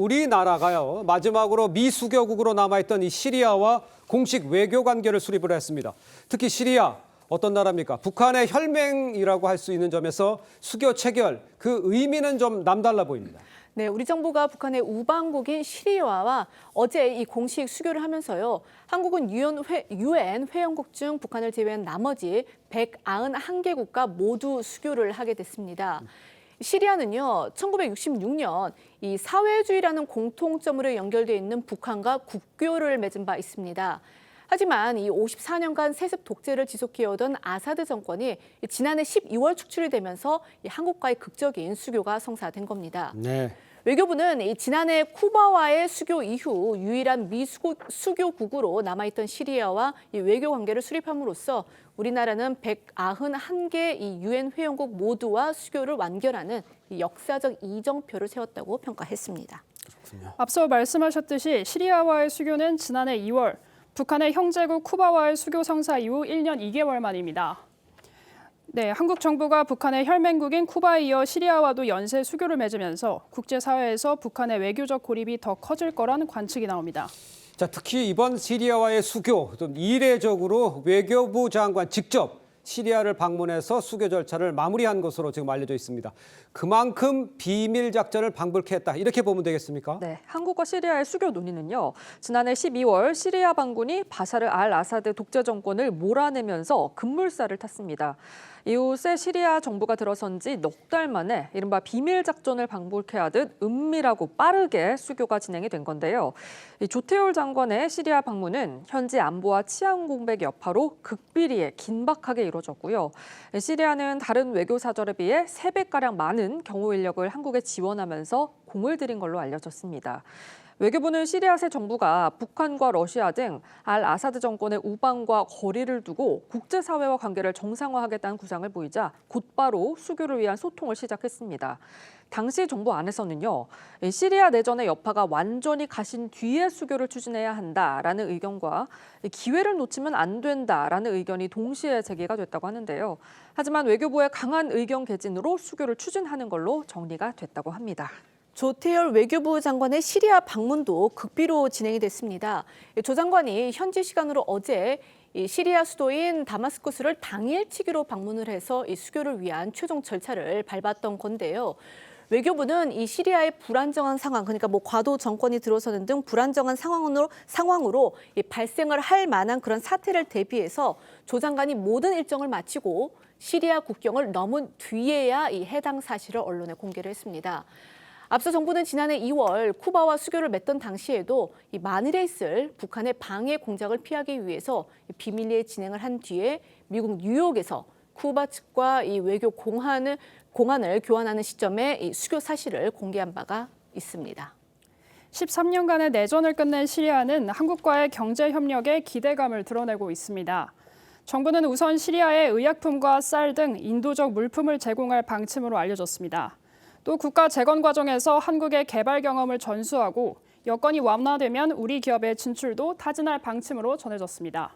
우리나라가요, 마지막으로 미수교국으로 남아있던 이 시리아와 공식 외교 관계를 수립을 했습니다. 특히 시리아, 어떤 나라입니까? 북한의 혈맹이라고 할 수 있는 점에서 수교 체결, 그 의미는 좀 남달라 보입니다. 네, 우리 정부가 북한의 우방국인 시리아와 어제 이 공식 수교를 하면서요. 한국은 유엔 회원국 중 북한을 제외한 나머지 191개국과 모두 수교를 하게 됐습니다. 시리아는요, 1966년 이 사회주의라는 공통점으로 연결되어 있는 북한과 국교를 맺은 바 있습니다. 하지만 이 54년간 세습 독재를 지속해오던 아사드 정권이 지난해 12월 축출이 되면서 한국과의 극적인 수교가 성사된 겁니다. 네. 외교부는 지난해 쿠바와의 수교 이후 유일한 미수교국으로 남아있던 시리아와 외교 관계를 수립함으로써 우리나라는 191개 이 유엔 회원국 모두와 수교를 완결하는 역사적 이정표를 세웠다고 평가했습니다. 그렇군요. 앞서 말씀하셨듯이 시리아와의 수교는 지난해 2월, 북한의 형제국 쿠바와의 수교 성사 이후 1년 2개월 만입니다. 네, 한국 정부가 북한의 혈맹국인 쿠바에 이어 시리아와도 연쇄 수교를 맺으면서 국제사회에서 북한의 외교적 고립이 더 커질 거란 관측이 나옵니다. 자, 특히 이번 시리아와의 수교, 좀 이례적으로 외교부 장관 직접 시리아를 방문해서 수교 절차를 마무리한 것으로 지금 알려져 있습니다. 그만큼 비밀 작전을 방불케 했다, 이렇게 보면 되겠습니까? 네, 한국과 시리아의 수교 논의는요. 지난해 12월 시리아 반군이 바샤르 알 아사드 독재 정권을 몰아내면서 급물살을 탔습니다. 이후 새 시리아 정부가 들어선 지 넉 달 만에 이른바 비밀 작전을 방불케 하듯 은밀하고 빠르게 수교가 진행이 된 건데요. 조태열 장관의 시리아 방문은 현지 안보와 치안 공백 여파로 극비리에 긴박하게 이루어졌고요. 시리아는 다른 외교 사절에 비해 3배가량 많은 경호 인력을 한국에 지원하면서 공을 들인 걸로 알려졌습니다. 외교부는 시리아 새 정부가 북한과 러시아 등 알 아사드 정권의 우방과 거리를 두고 국제사회와 관계를 정상화하겠다는 구상을 보이자 곧바로 수교를 위한 소통을 시작했습니다. 당시 정부 안에서는요, 시리아 내전의 여파가 완전히 가신 뒤에 수교를 추진해야 한다라는 의견과 기회를 놓치면 안 된다라는 의견이 동시에 제기가 됐다고 하는데요. 하지만 외교부의 강한 의견 개진으로 수교를 추진하는 걸로 정리가 됐다고 합니다. 조태열 외교부 장관의 시리아 방문도 극비로 진행이 됐습니다. 조 장관이 현지 시간으로 어제 시리아 수도인 다마스쿠스를 당일치기로 방문을 해서 이 수교를 위한 최종 절차를 밟았던 건데요. 외교부는 이 시리아의 불안정한 상황, 그러니까 과도 정권이 들어서는 등 불안정한 상황으로 발생을 할 만한 그런 사태를 대비해서 조 장관이 모든 일정을 마치고 시리아 국경을 넘은 뒤에야 이 해당 사실을 언론에 공개를 했습니다. 앞서 정부는 지난해 2월 쿠바와 수교를 맺던 당시에도 이 마닐에 있을 북한의 방해 공작을 피하기 위해서 비밀리에 진행을 한 뒤에 미국 뉴욕에서 쿠바 측과 이 외교 공안을 교환하는 시점에 이 수교 사실을 공개한 바가 있습니다. 13년간의 내전을 끝낸 시리아는 한국과의 경제 협력에 기대감을 드러내고 있습니다. 정부는 우선 시리아에 의약품과 쌀 등 인도적 물품을 제공할 방침으로 알려졌습니다. 또 국가 재건 과정에서 한국의 개발 경험을 전수하고 여건이 완화되면 우리 기업의 진출도 타진할 방침으로 전해졌습니다.